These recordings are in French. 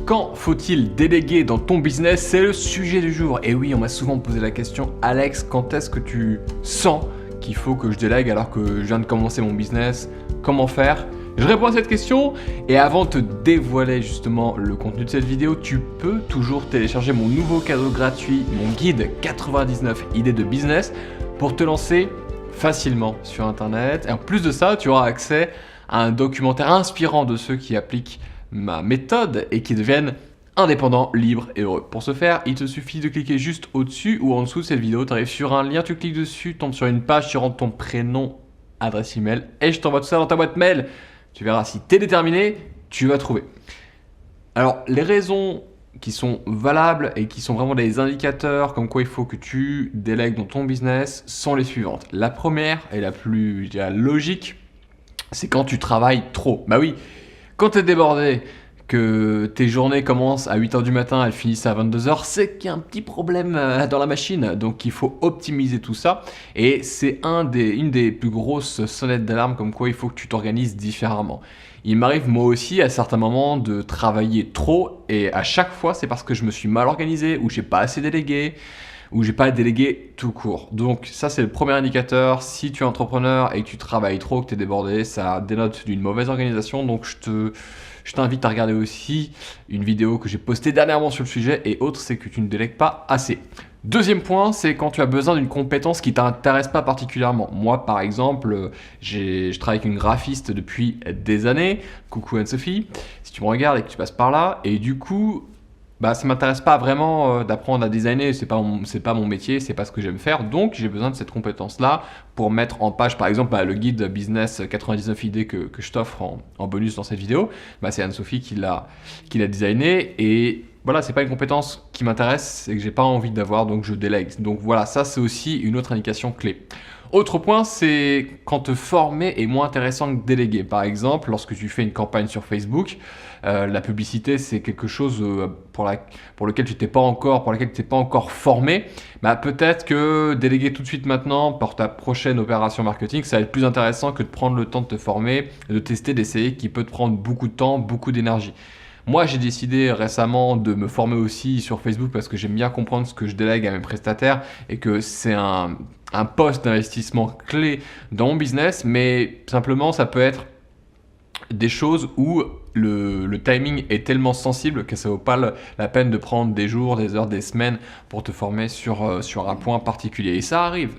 Quand faut-il déléguer dans ton business? C'est le sujet du jour. Et oui, on m'a souvent posé la question, Alex, quand est-ce que tu sens qu'il faut que je délègue alors que je viens de commencer mon business? Comment faire? Je réponds à cette question et avant de te dévoiler justement le contenu de cette vidéo, tu peux toujours télécharger mon nouveau cadeau gratuit, mon guide 99 idées de business pour te lancer facilement sur internet. Et en plus de ça, tu auras accès à un documentaire inspirant de ceux qui appliquent ma méthode et qui deviennent indépendants, libres et heureux. Pour ce faire, il te suffit de cliquer juste au-dessus ou en dessous de cette vidéo. Tu arrives sur un lien, tu cliques dessus, tombes sur une page, tu rentres ton prénom, adresse email et je t'envoie tout ça dans ta boîte mail. Tu verras, si tu es déterminé, tu vas trouver. Alors, les raisons qui sont valables et qui sont vraiment des indicateurs comme quoi il faut que tu délègues dans ton business sont les suivantes. La première et la plus, je dirais, logique, c'est quand tu travailles trop. Bah oui, quand tu es débordé, que tes journées commencent à 8h du matin, elles finissent à 22h, c'est qu'il y a un petit problème dans la machine. Donc il faut optimiser tout ça. Et c'est une des plus grosses sonnettes d'alarme comme quoi il faut que tu t'organises différemment. Il m'arrive moi aussi à certains moments de travailler trop et à chaque fois c'est parce que je me suis mal organisé ou j'ai pas assez délégué ou j'ai pas délégué tout court. Donc ça c'est le premier indicateur. Si tu es entrepreneur et que tu travailles trop, que tu es débordé, ça dénote d'une mauvaise organisation. Donc je t'invite à regarder aussi une vidéo que j'ai postée dernièrement sur le sujet et autre, c'est que tu ne délègues pas assez. Deuxième point, c'est quand tu as besoin d'une compétence qui ne t'intéresse pas particulièrement. Moi, par exemple, je travaille avec une graphiste depuis des années. Coucou Anne-Sophie, si tu me regardes et que tu passes par là. Et du coup, ça m'intéresse pas vraiment d'apprendre à designer, c'est pas mon métier, c'est pas ce que j'aime faire, donc j'ai besoin de cette compétence-là pour mettre en page, par exemple, le guide business 99 idées que je t'offre en bonus dans cette vidéo, c'est Anne-Sophie qui l'a designé et voilà, c'est pas une compétence qui m'intéresse et que j'ai pas envie d'avoir, donc je délègue. Donc voilà, ça c'est aussi une autre indication clé. Autre point, c'est quand te former est moins intéressant que déléguer. Par exemple, lorsque tu fais une campagne sur Facebook, la publicité c'est quelque chose pour laquelle tu t'es pas encore formé. Peut-être que déléguer tout de suite maintenant pour ta prochaine opération marketing, ça va être plus intéressant que de prendre le temps de te former, de tester, d'essayer, qui peut te prendre beaucoup de temps, beaucoup d'énergie. Moi, j'ai décidé récemment de me former aussi sur Facebook parce que j'aime bien comprendre ce que je délègue à mes prestataires et que c'est un poste d'investissement clé dans mon business, mais simplement ça peut être des choses où le timing est tellement sensible que ça vaut pas la peine de prendre des jours, des heures, des semaines pour te former sur un point particulier. Et ça arrive.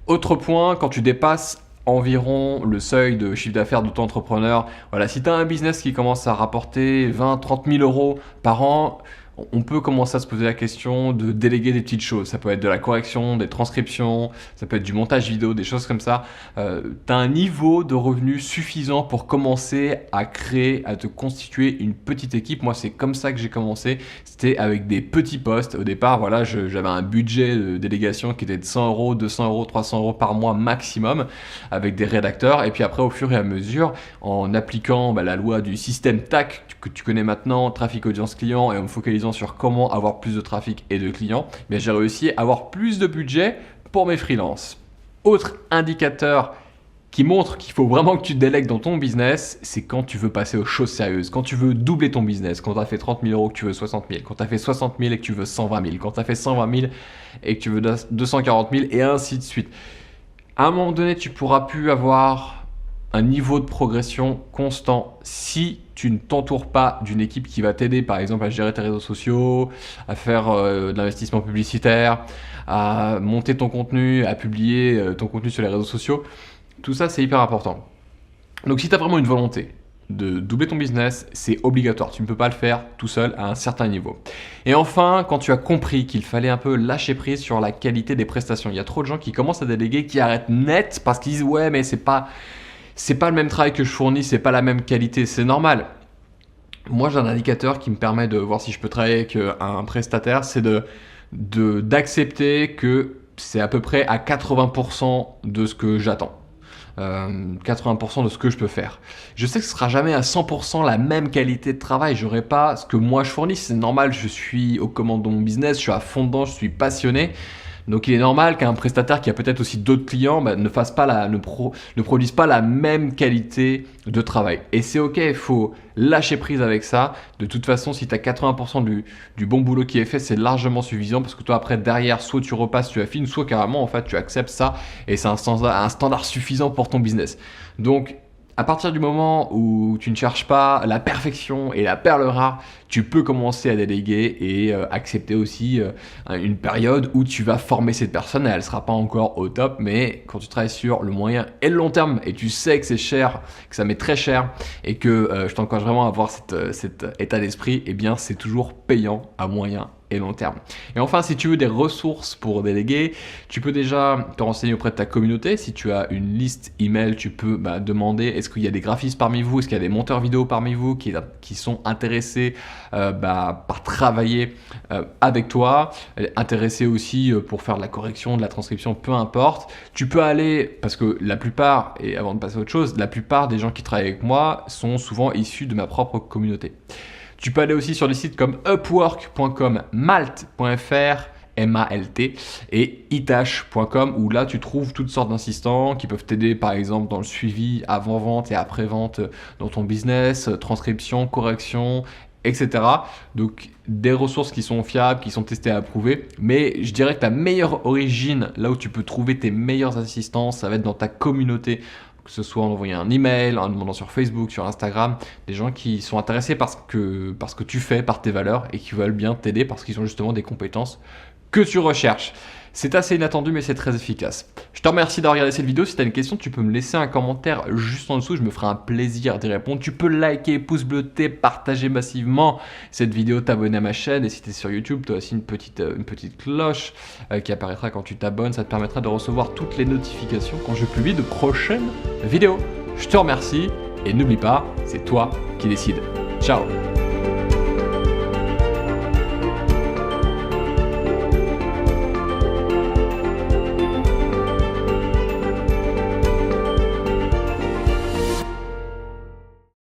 Autre point, quand tu dépasses environ le seuil de chiffre d'affaires d'auto-entrepreneur, voilà, si tu as un business qui commence à rapporter 20-30 000 euros par an, on peut commencer à se poser la question de déléguer des petites choses. Ça peut être de la correction, des transcriptions, ça peut être du montage vidéo, des choses comme ça. Tu as un niveau de revenu suffisant pour commencer à créer, à te constituer une petite équipe. Moi, c'est comme ça que j'ai commencé. C'était avec des petits postes. Au départ, voilà, j'avais un budget de délégation qui était de 100 euros, 200 euros, 300 euros par mois maximum avec des rédacteurs. Et puis après, au fur et à mesure, en appliquant la loi du système TAC que tu connais maintenant, trafic audience client, et en me focalisant sur comment avoir plus de trafic et de clients, j'ai réussi à avoir plus de budget pour mes freelances. Autre indicateur qui montre qu'il faut vraiment que tu délègues dans ton business, c'est quand tu veux passer aux choses sérieuses, quand tu veux doubler ton business, quand tu as fait 30 000 euros que tu veux 60 000, quand tu as fait 60 000 et que tu veux 120 000, quand tu as fait 120 000 et que tu veux 240 000 et ainsi de suite. À un moment donné, tu pourras plus avoir un niveau de progression constant si tu ne t'entoures pas d'une équipe qui va t'aider, par exemple, à gérer tes réseaux sociaux, à faire de l'investissement publicitaire, à monter ton contenu, à publier ton contenu sur les réseaux sociaux. Tout ça, c'est hyper important. Donc, si tu as vraiment une volonté de doubler ton business, c'est obligatoire. Tu ne peux pas le faire tout seul à un certain niveau. Et enfin, quand tu as compris qu'il fallait un peu lâcher prise sur la qualité des prestations, il y a trop de gens qui commencent à déléguer, qui arrêtent net parce qu'ils disent « ouais, mais c'est pas le même travail que je fournis, c'est pas la même qualité, c'est normal. » Moi, j'ai un indicateur qui me permet de voir si je peux travailler avec un prestataire, c'est d'accepter que c'est à peu près à 80% de ce que j'attends. 80% de ce que je peux faire. Je sais que ce sera jamais à 100% la même qualité de travail. J'aurai pas ce que moi je fournis. C'est normal, je suis aux commandes de mon business, je suis à fond dedans, je suis passionné. Donc il est normal qu'un prestataire qui a peut-être aussi d'autres clients ne produise pas la même qualité de travail. Et c'est ok, il faut lâcher prise avec ça. De toute façon, si tu as 80% du bon boulot qui est fait, c'est largement suffisant parce que toi après derrière, soit tu repasses, tu affines, soit carrément en fait tu acceptes ça et c'est un standard suffisant pour ton business. Donc à partir du moment où tu ne cherches pas la perfection et la perle rare, tu peux commencer à déléguer et accepter aussi une période où tu vas former cette personne. Elle ne sera pas encore au top, mais quand tu travailles sur le moyen et le long terme et tu sais que c'est cher, que ça met très cher et que je t'encourage vraiment à avoir cet état d'esprit, eh bien c'est toujours payant à moyen et long terme. Et enfin, si tu veux des ressources pour déléguer, tu peux déjà te renseigner auprès de ta communauté. Si tu as une liste email, tu peux demander est-ce qu'il y a des graphistes parmi vous, est-ce qu'il y a des monteurs vidéo parmi vous qui sont intéressés par travailler avec toi, intéressés aussi pour faire de la correction, de la transcription, peu importe. Tu peux aller, parce que la plupart, et avant de passer à autre chose, la plupart des gens qui travaillent avec moi sont souvent issus de ma propre communauté. Tu peux aller aussi sur des sites comme upwork.com, malt.fr, M-A-L-T, et itash.com où là tu trouves toutes sortes d'assistants qui peuvent t'aider par exemple dans le suivi avant-vente et après-vente dans ton business, transcription, correction, etc. Donc des ressources qui sont fiables, qui sont testées et approuvées. Mais je dirais que la meilleure origine, là où tu peux trouver tes meilleurs assistants, ça va être dans ta communauté. Que ce soit en envoyant un email, en demandant sur Facebook, sur Instagram, des gens qui sont intéressés par ce que tu fais, par tes valeurs et qui veulent bien t'aider parce qu'ils ont justement des compétences que tu recherches. C'est assez inattendu mais c'est très efficace. Je te remercie d'avoir regardé cette vidéo. Si tu as une question, tu peux me laisser un commentaire juste en dessous. Je me ferai un plaisir d'y répondre. Tu peux liker, pouce bleuté, partager massivement cette vidéo, t'abonner à ma chaîne. Et si tu es sur YouTube, tu as aussi une petite cloche qui apparaîtra quand tu t'abonnes. Ça te permettra de recevoir toutes les notifications quand je publie de prochaines vidéos. Je te remercie et n'oublie pas, c'est toi qui décides. Ciao!